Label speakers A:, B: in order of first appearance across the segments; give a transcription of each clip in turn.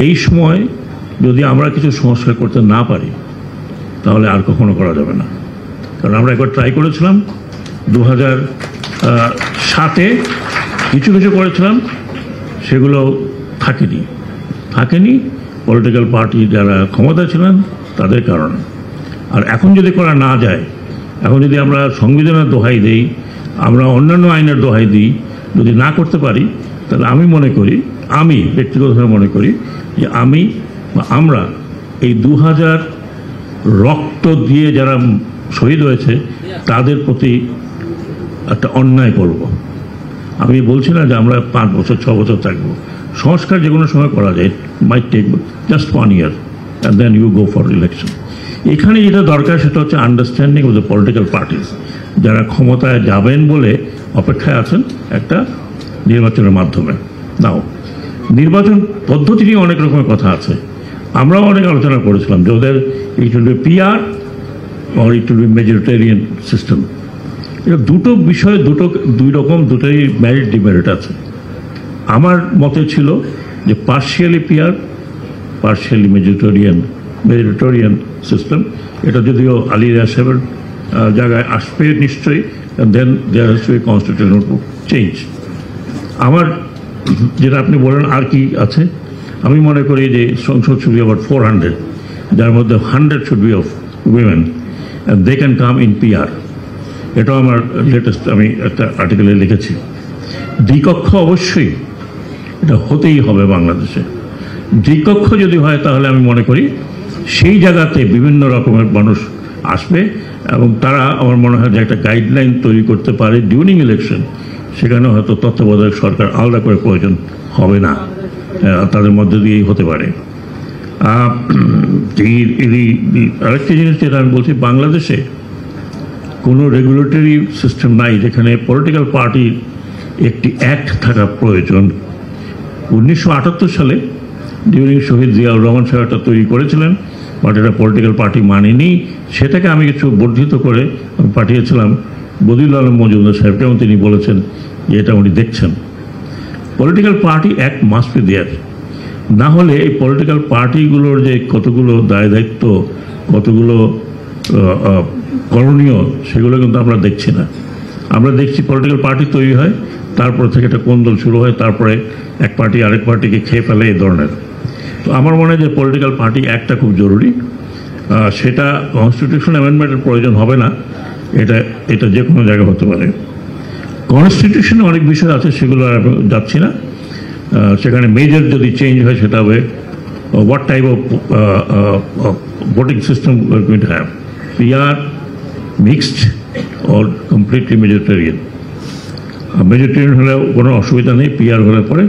A: এই সময় যদি আমরা কিছু সংস্কার করতে না পারি তাহলে আর কখনো করা যাবে না। কারণ আমরা একবার ট্রাই করেছিলাম 2007-এ কিছু কিছু করেছিলাম, সেগুলো থাকেনি পলিটিক্যাল পার্টি যারা ক্ষমতা ছিলেন তাদের কারণে। আর এখন যদি করা না যায়, এখন যদি আমরা সংবিধানের দোহাই দিই, আমরা অন্যান্য আইনের দোহাই দিই, যদি না করতে পারি, তাহলে আমি ব্যক্তিগতভাবে মনে করি যে আমরা এই 2000 রক্ত দিয়ে যারা শহীদ হয়েছে তাদের প্রতি একটা অন্যায় করব। আমি বলছি না যে আমরা 5 বছর 6 বছর থাকবো, সংস্কার যে কোনো সময় করা যায়, might take just 1 year and then you go for election. এখানে যেটা দরকার সেটা হচ্ছে understanding of the political parties, যারা ক্ষমতায় যাবেন বলে অপেক্ষায় আছেন একটা নির্বাচনের মাধ্যমে। নাও নির্বাচন পদ্ধতি নিয়ে অনেক রকমের কথা আছে, আমরাও অনেক আলোচনা করেছিলাম যে ওদের it will be PR or it will be majoritarian system. এটা দুটো বিষয়, দুই রকম, দুটোই মেরিট ডিমেরিট আছে। আমার মতে ছিল যে partially PR, partially majoritarian system, এটা যদিও আলী রিয়াজ সাহেবের জায়গায় আসবে নিশ্চয়ই, then there has to be constitutional change. আমার যেটা আপনি বলেন আর কি আছে, আমি মনে করি যে সংসদ শুড বি অ্যাবাউট 400, যার মধ্যে 100 should be of women and they can come in PR. এটাও আমার লেটেস্ট আমি একটা আর্টিকেলে লিখেছি। দ্বিকক্ষ অবশ্যই এটা হতেই হবে বাংলাদেশে। দ্বিকক্ষ যদি হয় তাহলে আমি মনে করি সেই জায়গাতে বিভিন্ন রকমের মানুষ আসবে এবং তারা আমার মনে হয় যে একটা গাইডলাইন তৈরি করতে পারে ডিউরিং ইলেকশন। সেখানে হয়তো তত্ত্বাবধায়ক সরকার আলাদা করে প্রয়োজন হবে না, তাদের মধ্যে দিয়েই হতে পারে। আরেকটি জিনিস যেটা আমি বলছি, বাংলাদেশে কোনো রেগুলেটরি সিস্টেম নাই যেখানে পলিটিক্যাল পার্টির একটি অ্যাক্ট থাকা প্রয়োজন। 1978 সালে ডিউরিং শহীদ জিয়াউর রহমান সাহেব এটা তৈরি করেছিলেন, বাট এটা পলিটিক্যাল পার্টি মানেনি। সেটাকে আমি কিছু বর্ধিত করে আমি পাঠিয়েছিলাম বদিউল আলম মজুমদার সাহেবকে, এবং তিনি বলেছেন যে এটা উনি দেখছেন। Political party act must be there, না হলে এই পলিটিক্যাল পার্টিগুলোর যে কতগুলো দায় দায়িত্ব, কতগুলো করণীয়, সেগুলো কিন্তু আমরা দেখছি না। আমরা দেখছি পলিটিক্যাল পার্টি তৈরি হয়, তারপর থেকে একটা কোন্দল শুরু হয়, তারপরে এক পার্টি আরেক পার্টিকে খেয়ে ফেলে, এই ধরনের। তো আমার মনে হয় যে পলিটিক্যাল পার্টি একটা খুব জরুরি। সেটা কনস্টিটিউশন অ্যামেন্ডমেন্টের প্রয়োজন হবে না, এটা যে কোনো জায়গায় হতে পারে। কনস্টিটিউশনে অনেক বিষয় আছে, সেগুলো আর যাচ্ছি না। সেখানে মেজর যদি চেঞ্জ হয় সেটা হবে what type of voting system we are going to have, PR, mixed or completely majoritarian. Majoritarian হলেও কোনো অসুবিধা নেই, পিআর হলে পরে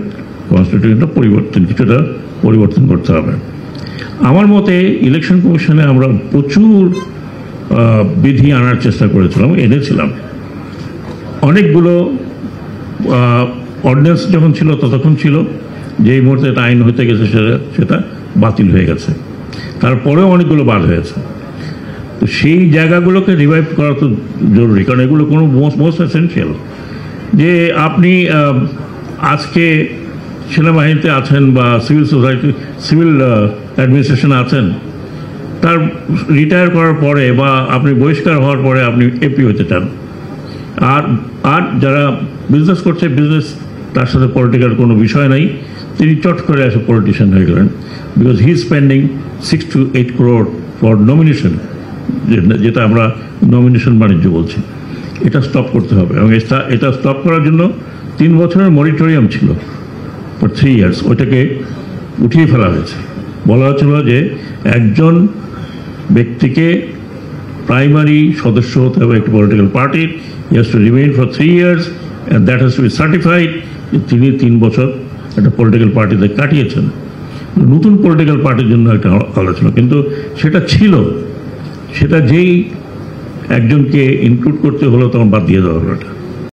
A: কনস্টিটিউশনটা কিছুটা পরিবর্তন করতে হবে। আমার মতে ইলেকশন কমিশনে আমরা প্রচুর বিধি আনার চেষ্টা করেছিলাম, এনেছিলাম। অনেকগুলো অর্ডিন্যান্স যখন ছিল ততক্ষণ ছিল, যেই মুহূর্তে এটা আইন হতে গেছে সেটা বাতিল হয়ে গেছে, তারপরেও অনেকগুলো বাদ হয়েছে। তো সেই জায়গাগুলোকে রিভাইভ করা তো জরুরি, কারণ এগুলো কোনো মোস্ট এসেনশিয়াল। যে আপনি আজকে সেনাবাহিনীতে আছেন বা সিভিল অ্যাডমিনিস্ট্রেশনে আছেন, তার রিটায়ার করার পরে বা আপনি বহিষ্কার হওয়ার পরে আপনি এপি হতে চান, আর যারা বিজনেস করছে, বিজনেস তার সাথে পলিটিক্যাল কোনো বিষয় নাই, তিনি চট করে এসে পলিটিশিয়ান হয়ে গেলেন, because he spending 6 to 8 crore for nomination, যেটা আমরা নমিনেশন বাণিজ্য বলছি। এটা স্টপ করতে হবে, এবং এটা স্টপ করার জন্য 3 বছরের মরিটোরিয়াম ছিল ফর 3 years, ওইটাকে উঠিয়ে ফেলা হয়েছে। বলা হচ্ছিল যে একজন ব্যক্তিকে প্রাইমারি সদস্য হতে হবে একটি পলিটিক্যাল পার্টির, he has to remain for 3 years and that has to B certified. তিনি 3 বছর একটা পলিটিক্যাল পার্টিতে কাটিয়েছেন। নতুন পলিটিক্যাল পার্টির জন্য একটা আলোচনা, কিন্তু সেটা ছিল, সেটা যেই একজনকে ইনক্লুড করতে হলো তখন বাদ দিয়ে দেওয়া হলো এটা।